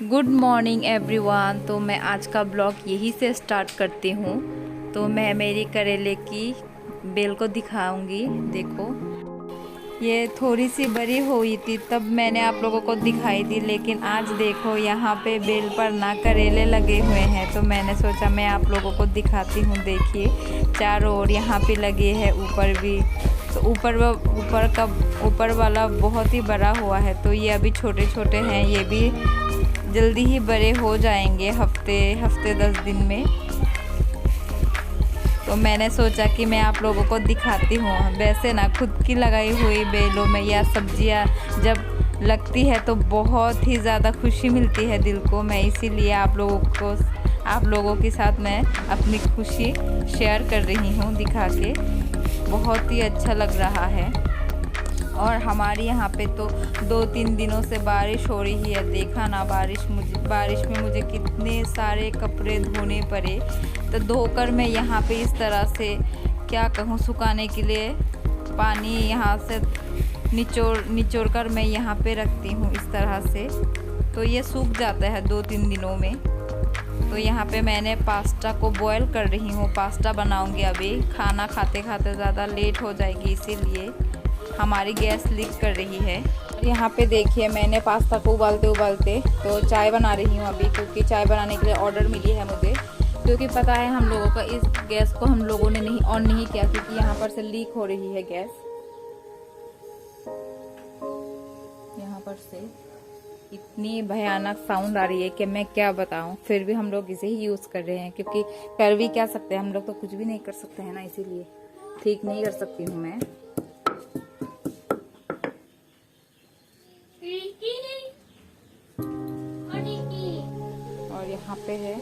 Good morning everyone. तो मैं आज का ब्लॉग यही से स्टार्ट करती हूँ। तो मैं मेरी करेले की बेल को दिखाऊंगी। देखो, ये थोड़ी सी बड़ी हुई थी तब मैंने आप लोगों को दिखाई थी, लेकिन आज देखो यहाँ पे बेल पर ना करेले लगे हुए हैं। तो मैंने सोचा मैं आप लोगों को दिखाती हूँ। देखिए, चारों ओर यहाँ पे लगे हैं, ऊपर भी। तो ऊपर वाला बहुत ही बड़ा हुआ है। तो ये अभी छोटे छोटे हैं, ये भी जल्दी ही बड़े हो जाएंगे, हफ्ते 10 दिन में। तो मैंने सोचा कि मैं आप लोगों को दिखाती हूँ। वैसे ना खुद की लगाई हुई बेलों में या सब्जियाँ जब लगती है तो बहुत ही ज़्यादा खुशी मिलती है दिल को। मैं इसीलिए आप लोगों के साथ मैं अपनी खुशी शेयर कर रही हूँ दिखा के। बहुत ही अच्छा लग रहा है। और हमारे यहाँ पे तो 2-3 दिनों से बारिश हो रही है। देखा ना, बारिश में मुझे कितने सारे कपड़े धोने पड़े। तो धोकर मैं यहाँ पे इस तरह से, क्या कहूँ, सुखाने के लिए पानी यहाँ से निचोड़ कर मैं यहाँ पे रखती हूँ इस तरह से। तो ये सूख जाता है 2-3 दिनों में। तो यहाँ पे मैंने पास्ता को बॉयल कर रही हूँ। पास्ता बनाऊँगी अभी। खाना खाते खाते ज़्यादा लेट हो जाएगी, इसीलिए हमारी गैस लीक कर रही है। यहाँ पे देखिए, मैंने पास्ता को उबालते तो चाय बना रही हूँ अभी, क्योंकि चाय बनाने के लिए ऑर्डर मिली है मुझे। क्योंकि पता है हम लोगों का इस गैस को हम लोगों ने नहीं ऑन नहीं किया, क्योंकि यहाँ पर से लीक हो रही है गैस। यहाँ पर से इतनी भयानक साउंड आ रही है कि मैं क्या बताऊँ। फिर भी हम लोग इसे ही यूज़ कर रहे हैं, क्योंकि कर भी क्या सकते हैं, हम लोग तो कुछ भी नहीं कर सकते हैं ना। इसीलिए ठीक नहीं कर सकती हूँ मैं। और यहाँ पे है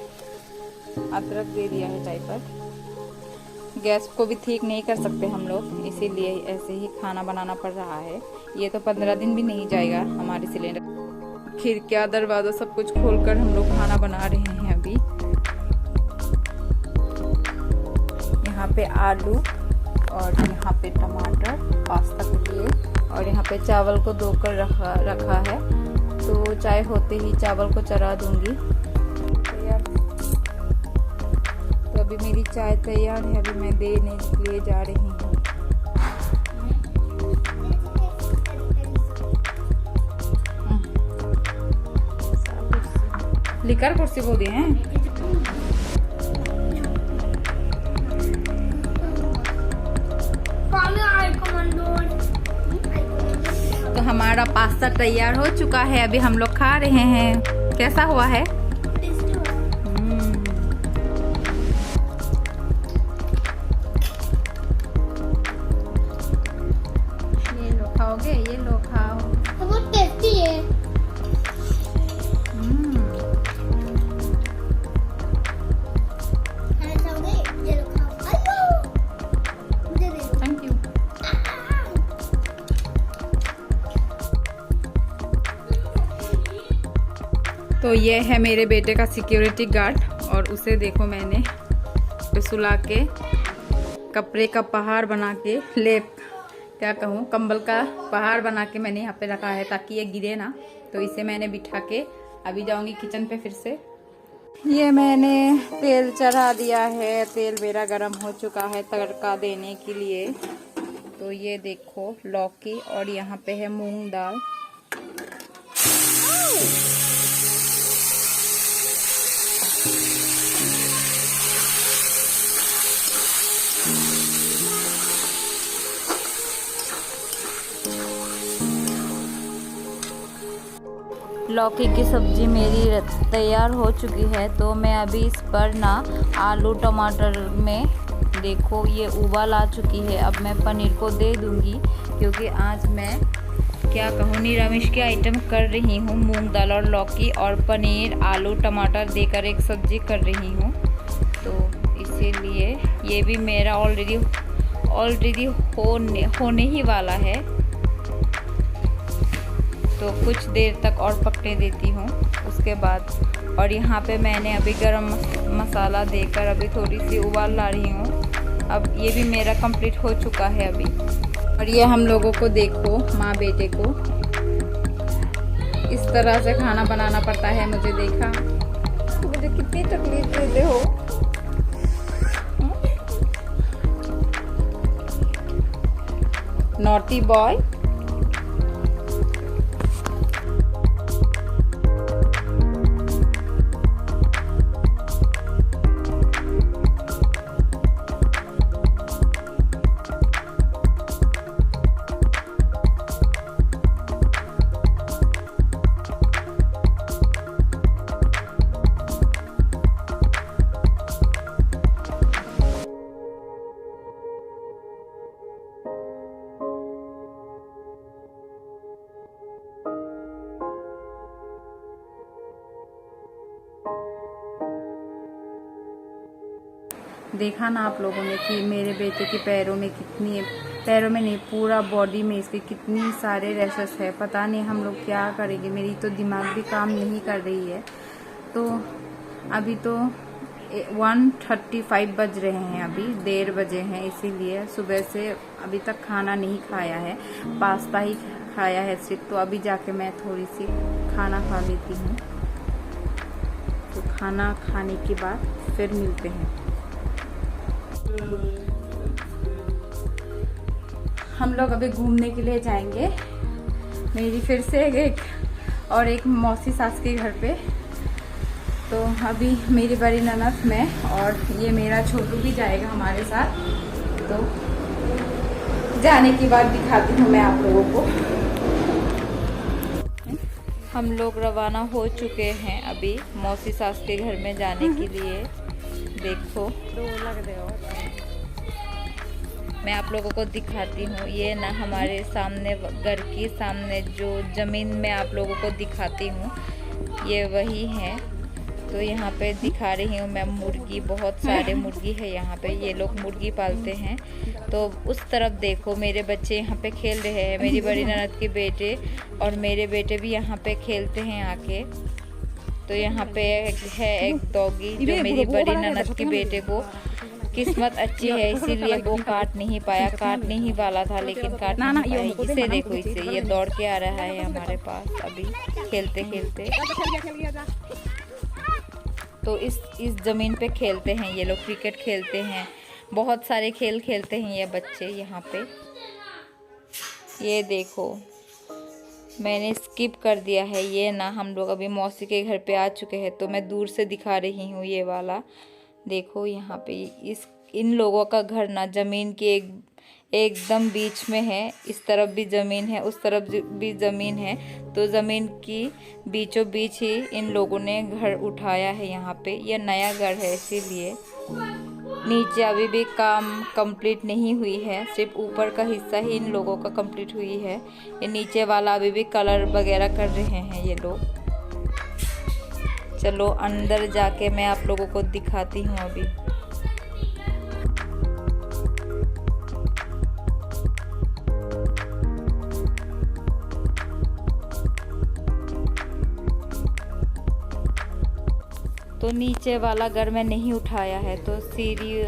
अदरक दे दिया है चाय पर। गैस को भी ठीक नहीं कर सकते हम लोग, इसीलिए ऐसे ही खाना बनाना पड़ रहा है। ये तो 15 दिन भी नहीं जाएगा हमारे सिलेंडर। खिड़कियाँ दरवाजा सब कुछ खोलकर हम लोग खाना बना रहे हैं अभी। यहाँ पे आलू और यहाँ पे टमाटर पास्ता के लिए, और यहाँ पे चावल को धोकर रखा है। तो चाय होते ही चावल को चढ़ा दूंगी। तो अभी मेरी चाय तैयार है, अभी मैं देने के लिए जा रही हूँ। लिकर कुर्सी बोल दिए हैं। तो हमारा पास्ता तैयार हो चुका है, अभी हम लोग खा रहे हैं। कैसा हुआ है? ये लो, खाओगे? ये लो, खाओ। बहुत टेस्टी है। Thank you. तो ये है मेरे बेटे का सिक्योरिटी गार्ड, और उसे देखो मैंने सुला के कपड़े का पहाड़ बना के, क्या कहूँ, कंबल का पहाड़ बना के मैंने यहाँ पे रखा है ताकि ये गिरे ना। तो इसे मैंने बिठा के अभी जाऊंगी किचन पे फिर से। ये मैंने तेल चढ़ा दिया है, तेल मेरा गरम हो चुका है तड़का देने के लिए। तो ये देखो लौकी, और यहाँ पे है मूंग दाल। लौकी की सब्जी मेरी तैयार हो चुकी है। तो मैं अभी इस पर ना आलू टमाटर में, देखो ये उबाल आ चुकी है। अब मैं पनीर को दे दूंगी, क्योंकि आज मैं, क्या कहूँ, निरामिष के आइटम कर रही हूँ। मूंग दाल और लौकी और पनीर आलू टमाटर देकर एक सब्जी कर रही हूँ। तो इसीलिए ये भी मेरा ऑलरेडी होने ही वाला है। तो कुछ देर तक और पकने देती हूँ उसके बाद। और यहाँ पे मैंने अभी गरम मसाला देकर अभी थोड़ी सी उबाल ला रही हूँ। अब ये भी मेरा कंप्लीट हो चुका है अभी। और ये हम लोगों को देखो, माँ बेटे को इस तरह से खाना बनाना पड़ता है। मुझे देखा तो मुझे कितनी तकलीफ देते हो। Naughty boy. देखा ना आप लोगों ने कि मेरे बेटे के पैरों में नहीं, पूरा बॉडी में इसके कितनी सारे रैशेस है। पता नहीं हम लोग क्या करेंगे। मेरी तो दिमाग भी काम नहीं कर रही है। तो अभी तो 1:35 बज रहे हैं, अभी 1:30 बजे हैं। इसीलिए सुबह से अभी तक खाना नहीं खाया है, पास्ता ही खाया है सिर्फ। तो अभी जाके मैं थोड़ी सी खाना खा लेती हूँ। तो खाना खाने के बाद फिर मिलते हैं। हम लोग अभी घूमने के लिए जाएंगे, मेरी फिर से एक मौसी सास के घर पे। तो अभी मेरी बड़ी ननद में और ये मेरा छोटू भी जाएगा हमारे साथ। तो जाने की बाद दिखाती हूँ मैं आप लोगों को। हम लोग रवाना हो चुके हैं अभी मौसी सास के घर में जाने के लिए। देखो मैं आप लोगों को दिखाती हूँ। ये ना हमारे सामने घर की सामने जो ज़मीन में आप लोगों को दिखाती हूँ, ये वही है। तो यहाँ पे दिखा रही हूँ मैं मुर्गी, बहुत सारे मुर्गी है यहाँ पे। ये लोग मुर्गी पालते हैं। तो उस तरफ देखो मेरे बच्चे यहाँ पे खेल रहे हैं। मेरी बड़ी ननद के बेटे और मेरे बेटे भी यहाँ पे खेलते हैं आके। तो यहाँ पे है एक डॉगी जो मेरी बड़ी ननद के बेटे को किस्मत अच्छी है इसीलिए वो काट नहीं पाया, काटने ही वाला था लेकिन काट नहीं पाया। इसे देखो, इसे ये दौड़ के आ रहा है हमारे पास अभी खेलते खेलते। तो इस ज़मीन पे खेलते हैं ये लोग, क्रिकेट खेलते हैं, बहुत सारे खेल खेलते हैं ये बच्चे यहाँ पे। ये देखो मैंने स्किप कर दिया है। ये ना हम लोग अभी मौसी के घर पे आ चुके हैं। तो मैं दूर से दिखा रही हूँ ये वाला। देखो यहाँ पे इन लोगों का घर ना ज़मीन के एकदम बीच में है। इस तरफ भी ज़मीन है, उस तरफ भी ज़मीन है। तो ज़मीन की बीचों बीच ही इन लोगों ने घर उठाया है यहाँ पे। ये नया घर है इसीलिए। नीचे अभी भी काम कंप्लीट नहीं हुई है, सिर्फ ऊपर का हिस्सा ही इन लोगों का कंप्लीट हुई है। ये नीचे वाला अभी भी कलर वगैरह कर रहे हैं ये लोग। चलो अंदर जाके मैं आप लोगों को दिखाती हूँ अभी। तो नीचे वाला घर मैं नहीं उठाया है, तो सीढ़ी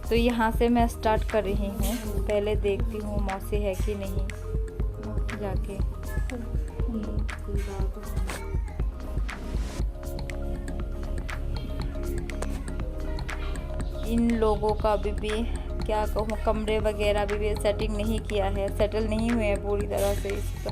तो यहाँ से मैं स्टार्ट कर रही हूँ। पहले देखती हूँ मौसी है कि नहीं जाके। इन लोगों का अभी भी क्या कहूँ, कमरे वगैरह अभी भी सेटिंग नहीं किया है, सेटल नहीं हुए हैं पूरी तरह से इसका।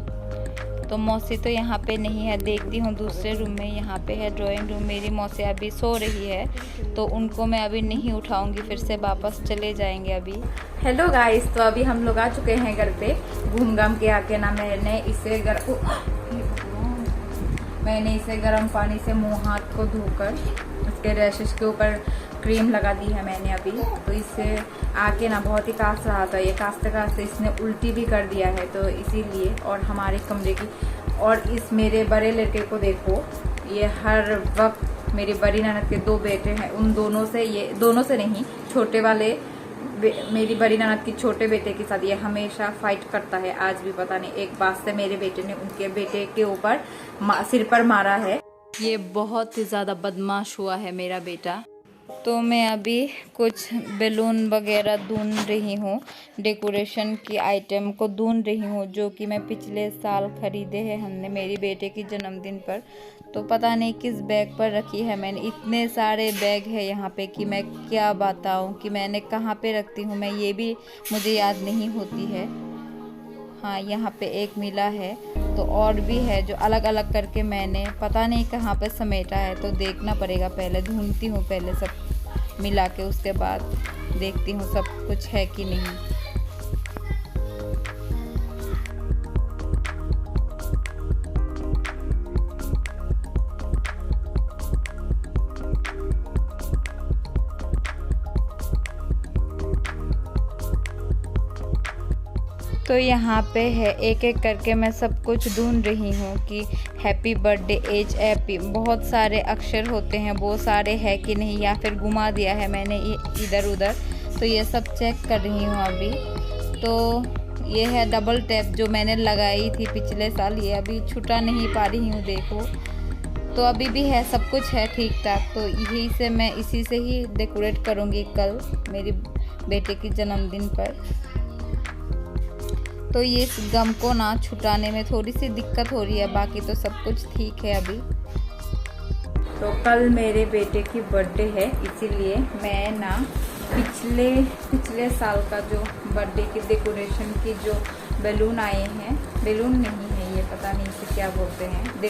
तो मौसी तो यहाँ पे नहीं है, देखती हूँ दूसरे रूम में। यहाँ पे है ड्राइंग रूम। मेरी मौसी अभी सो रही है तो उनको मैं अभी नहीं उठाऊंगी, फिर से वापस चले जाएंगे अभी। हेलो गाइस, तो अभी हम लोग आ चुके हैं घर पे घूम घाम के आके ना। मैंने इसे गर्म पानी से मुँह हाथ को धोकर उसके रैशेस के ऊपर क्रीम लगा दी है मैंने अभी। तो इससे आके ना बहुत ही कास रहा था, ये कास्ते कास्ते इसने उल्टी भी कर दिया है। तो इसीलिए और हमारे कमरे की और इस मेरे बड़े लड़के को देखो, ये हर वक्त मेरी बड़ी ननद के 2 बेटे हैं, उन दोनों से नहीं, छोटे वाले मेरी बड़ी ननद की छोटे बेटे के साथ ये हमेशा फाइट करता है। आज भी पता नहीं एक बात से मेरे बेटे ने उनके बेटे के ऊपर सिर पर मारा है। ये बहुत ही ज़्यादा बदमाश हुआ है मेरा बेटा। तो मैं अभी कुछ बैलून वगैरह ढूंढ रही हूँ, डेकोरेशन की आइटम को ढूंढ रही हूँ, जो कि मैं पिछले साल ख़रीदे हैं हमने मेरी बेटे की जन्मदिन पर। तो पता नहीं किस बैग पर रखी है मैंने, इतने सारे बैग है यहाँ पे कि मैं क्या बताऊँ कि मैंने कहाँ पे रखती हूँ, मैं ये भी मुझे याद नहीं होती है। हाँ, यहाँ पे एक मिला है, तो और भी है जो अलग अलग करके मैंने पता नहीं कहाँ पे समेटा है, तो देखना पड़ेगा। पहले ढूंढती हूँ पहले सब मिला के, उसके बाद देखती हूँ सब कुछ है कि नहीं। तो यहाँ पे है, एक एक करके मैं सब कुछ ढूंढ रही हूँ कि हैप्पी बर्थडे एज हैप्पी, बहुत सारे अक्षर होते हैं, वो सारे है कि नहीं, या फिर घुमा दिया है मैंने इधर उधर। तो ये सब चेक कर रही हूँ अभी। तो ये है डबल टैप जो मैंने लगाई थी पिछले साल, ये अभी छुटा नहीं पा रही हूँ, देखो। तो अभी भी है, सब कुछ है ठीक ठाक। तो यही से मैं इसी से ही डेकोरेट करूँगी कल मेरी बेटे की जन्मदिन पर। तो ये इस गम को ना छुटाने में थोड़ी सी दिक्कत हो रही है, बाकी तो सब कुछ ठीक है अभी। तो कल मेरे बेटे की बर्थडे है, इसीलिए मैं ना पिछले साल का जो बर्थडे की डेकोरेशन की जो बैलून आए हैं, बैलून नहीं है ये, पता नहीं इसे क्या बोलते हैं,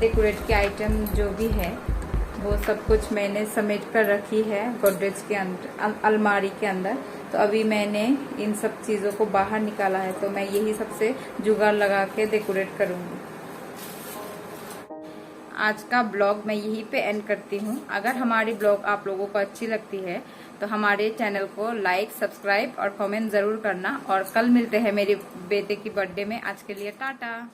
डेकोरेट के आइटम जो भी है वो सब कुछ मैंने समेट कर रखी है गोदरेज के अंदर, अलमारी के अंदर। तो अभी मैंने इन सब चीज़ों को बाहर निकाला है, तो मैं यही सबसे जुगाड़ लगा के डेकोरेट करूँगी। आज का ब्लॉग मैं यहीं पे एंड करती हूँ। अगर हमारी ब्लॉग आप लोगों को अच्छी लगती है तो हमारे चैनल को लाइक, सब्सक्राइब और कमेंट ज़रूर करना। और कल मिलते हैं मेरे बेटे की बर्थडे में। आज के लिए टाटा।